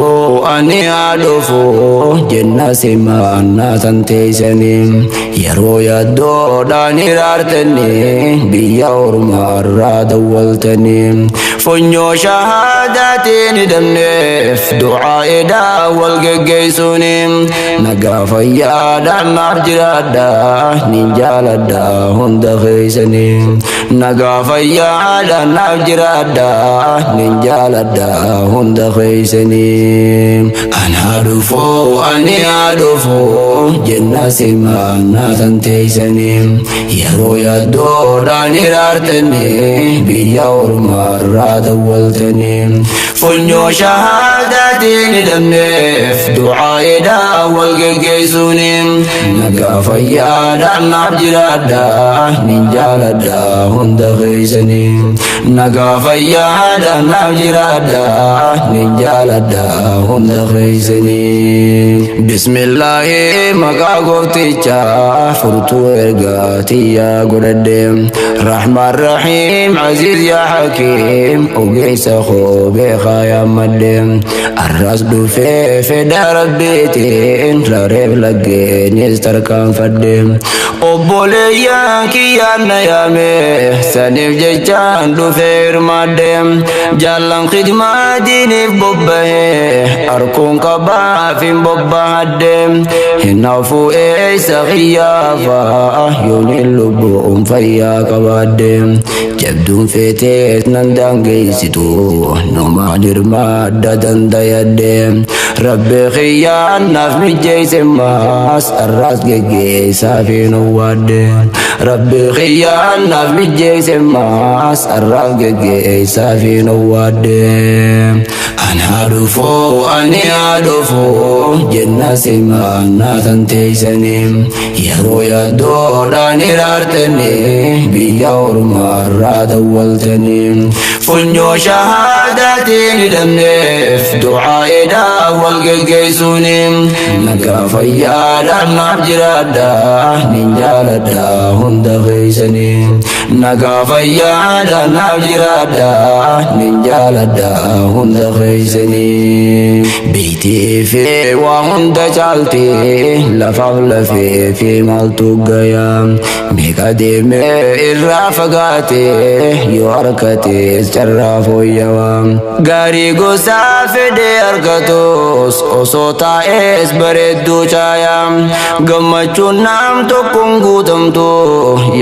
dhufuu ani haa dhufuu jenna simaannaa san teeysanii yeroo yaaddoodhaan hiraartanii biyya ormaarraa dawwaltanii funyoo shahaadaatiin hidhamneef du'aa'iidhaan wal geggeessuuni nagaa fayyaadhaan naaf jiraadhaa nin jaaladhaa hunda keeysanii nagaa fayyaadhaan naaf jiraadhaa nin jaaladhaa hunda keeysanii anaa dhufuu ani haa dhufuu jenna simaannaa san teeysanii yeroo yaaddoodhaan hiraartanii biyya ormaarraa dawwaltanii funyoo shahaadaatiin hidhamneef du'aa'iidhaan wal geggeessuuni nagaa fayyaadhaan naaf jiraadhaa nin jaaladhaa hunda keeysanii nagaa fayyaadhaan naaf jiraadhaa nin jaaladhaa hunda keeysanii bismillaahi maqaa gooftichaa furtuu ergaatiyyaa godhadhe rahmaan rahiim aziiz yaa hakiim ogeessa koo beekaa yaammadhe arras dhufee fedha rabbiitiin rareef laggeenis tarkaanfadhe obboleeyyan kiyyaan na yaame saniif jechaan dhufee hirmaadhe jaallan khidmaa diiniif bobbahe harkuun qabaaf hin bobbahadhe hinnaafuu eeysa xiyyaafa yooniin lubbuun fayyaa qabaadhe jabduun feetees nan daangeeysitu numaan hirmaadha dandayadhe rabbi xiyyaan naaf mijjeeyse maas arraas geggeessaaf hin owwaadhe rabbi xiyyaan naaf mijjeeyse maas arraas geggeessaaf hin owwaadhe anaa dhufuu ani haa dhufuu jenna simaannaa san teeysanii yeroo yaaddoodhaan hiraartanii biyya ormaarraa dawwaltanii funyoo shahaadaatiin hidhamneef du'aa'iidhaan wal geggeessuuni nagaa fayyaadhaan naaf jiraadhaa nin jaaladhaa hunda keeysanii nagaa fayyaadhaan naaf jiraadhaa nin jaaladhaa hunda keeysanii beeytee fi waa hunda caaltee lafaaf lafee fi maaltu gayaa meeqa deemee irraa fagaatee yoo harkatees carraa fooyyawaa gaarii gosaa fedhee argatus osoo taa'ees bareedduu caayaa gammachuun nam tokkoon guutamtu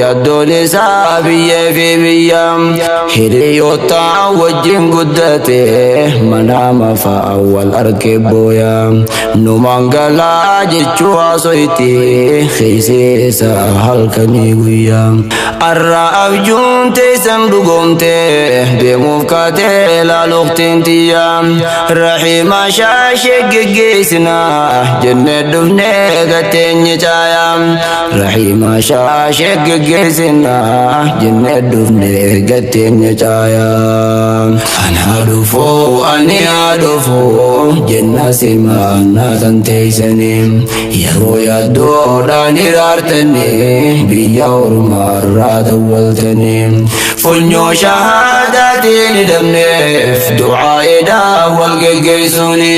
yaaddoon isaa biyyee fi biyyaa hiriyoottaa wajjin guddate manaama fa'a wal arke booyaa numaan galaa jechuu haasoyti keeyseessa halkanii guyyaa arraa abjuun teeysan dhugoomte deemuuf kaatee laaluqtiin tiyyaa rahiima shaashee geggeessina jennee dhufnee gateenye caayaa rahiima shaashee geggeessina jennee dhufnee gateenye caayaa anaa dhufuu ani haa dhufuu jenna simaannaa san teeysanii yeroo yaaddoodhaan hiraartanii biyya ormaarraa dawwaltanii funyoo shahaadaatiin hidhamneef du'aa'iidhaan wal geggeessuuni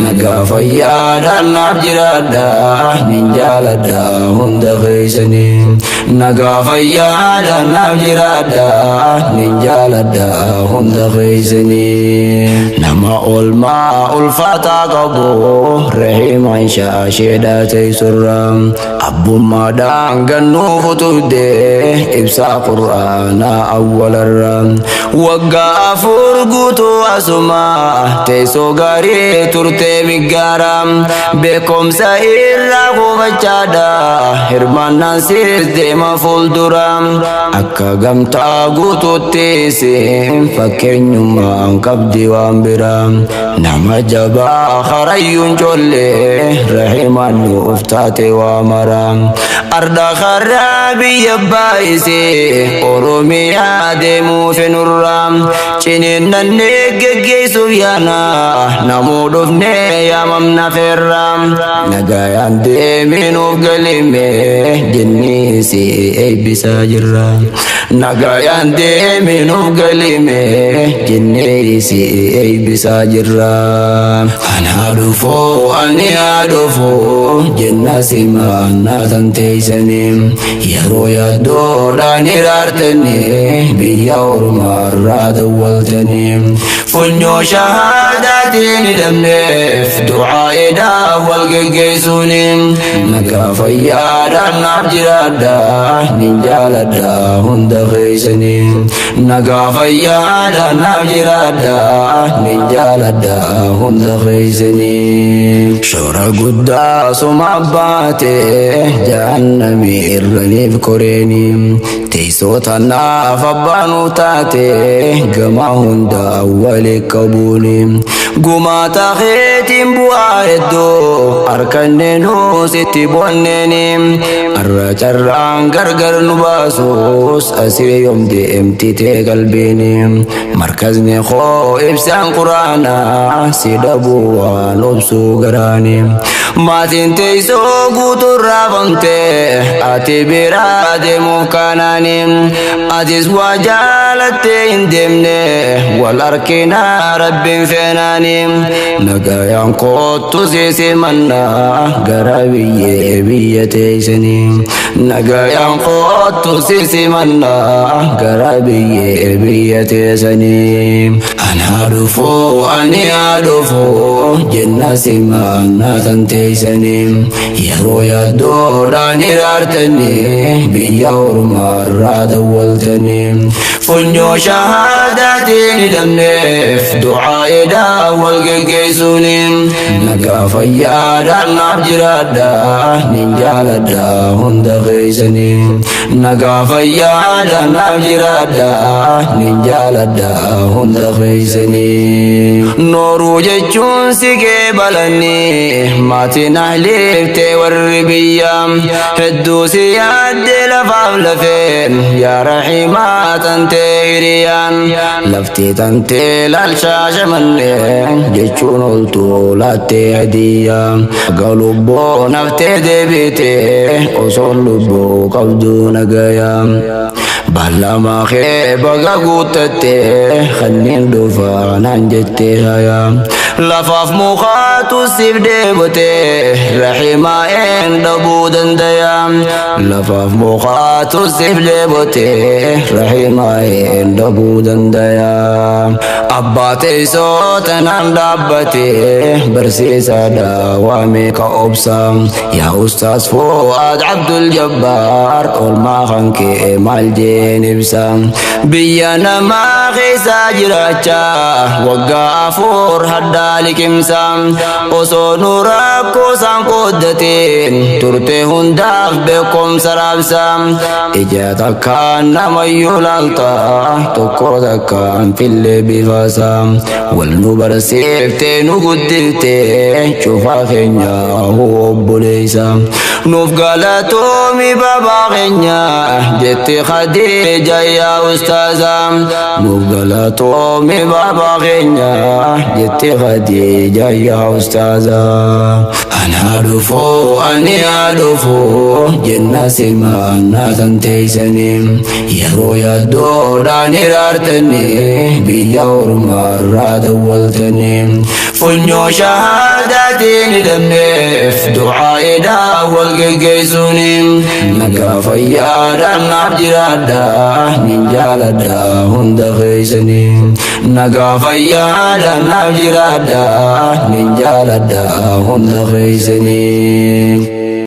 nagaa fayyaadhaan naaf jiraadhaa nin jaaladhaa hunda keeysanii nagaa fayyaadhaan naaf jiraadhaa nin jaaladhaa hunda keeysanii nama olmaa ulfaataa qabu rahiimaan shaasheedhaa teeysurraa abbummaadhaan gannuu futudhee ibsaa qur'aanaa awwalarraa waggaa afur guutuu asuma teessoo gaarii turtee miggaaraa beekomsa irraa hubachaadha hirmaannaan siis deema fuulduraa akka gamtaa guutuutti siin fakkeenyummaan qabdi waan biraa nama jabaa harayyuun collee rahiimaan nuuf taate waa maraa arda karraa biyya baay'isee oromiyaa deemuu fenurraa cinin nanne geggeessuuf yaana namuu dhufne yaamamna ferram nagayaan deeminuuf galime jennee si eebbisaa jirra nagayaan deeminuuf galime jennee si eebbisaa jirra ana dhufoo jenna simaannaa tan teeysanim yeroo yaaddoodhaan hiraartanii biyya ormaarraa dawwaltanii funyoo shahaadaatiin hidhamneef du'aa'iidhaaf wal geggeessuunim nagaa fayyaadhaan naaf jiraadhaa nin jaaladhaa hunda keeysanii nagaa fayyaadhaan naaf jiraadhaa nin jaaladhaa hunda keeysanii shoora guddaa suma baate jahannami irraniif koreeni teessota naaf abbaanuu taate gama hunda awwali qabuuni gumaata keetiin bu'aa hedduu harkanneenuu sitti bonneeni arra carraan gargar nu baasus asiree yoom deemtite qalbiini markazni koo ibsaan quraanaa si dhabuu waan obsuu garaani maatiin teessoo guutuun raafamte ati biraa deemuuf kanaani atis waa jaalattee hin deemne wal arkinaa rabbiin feenaani nagayaan kootu siisi mannaa gara biyya teeysanii nagayaan kootu siisi mannaa gara biyya teeysanii ana dhufoo jenna simaannaa tan teeysanii yeroo yaaddoodhaan hiraartanii biyya ormaarraa dawwaltanii funyoo shahaadaatiin hidhamneef du'aa'iidhaaf wal geggeessuunim nagaa fayyaadhaan naaf jiraadhaa nin jaaladhaa hunda keeysanii nagaa fayyaadhaan naaf jiraadhaa nin jaaladhaa hunda keeysanii nooruu jechuun si geebalanii maatiin ahliiftee warri biyya hedduu si yaadde lafaaf lafeen yaa rahimaa tantee hiriyaan laftee tantee laalchaa shamannee jechuun oltuu laattee hadiyyaa galubboo naftee deebitee osoon lubbuu qabduu nagayaa balamaa kee baga guuttattee kanneen dhufaa naan jettee hayaa lafaaf mukaatu siif deebotee rahimaa een dhabuu dandayaa lafaaf mukaatu siif deebotee rahimaa een dhabuu dandayaa abbaa teessoo tanaan dhaabbatee barsiisaadhaa waa meeqa obsa yaa ustaas Fu'aad Abdul Jabbaar oolmaa kan kee maal jeen ibsa biyya namaa keessaa jiraachaa waggaa 4 haddaa liqimsa osoo nu rakkoo isaan qooddateen turte hundaaf beekumsa raabsa ija takkaan namayyuu laalta tokko takkaan fillee bifasa wal nu barsiiftee nu guddiftee cufaa keenya obboleeysa nuuf galatoomi babaa keenya jette Khadija yaa ustaaza nuuf galatoomi babaa keenya jette Khadija yaa ustaaza ana dhufoo jenna simaannaa tan teeysanii yeroo yaaddoodhaan hiraartanii biyya ormaarraa dawwaltanii funyoo shahaadaatiin hidhamneef du'aa'iidhaaf wal geggeessuunim nagaa fayyaadhaan naaf jiraadhaa nin jaaladhaa hunda keeysanii nagaa fayyaadhaan naaf jiraadhaa nin jaaladhaa hunda keeysanii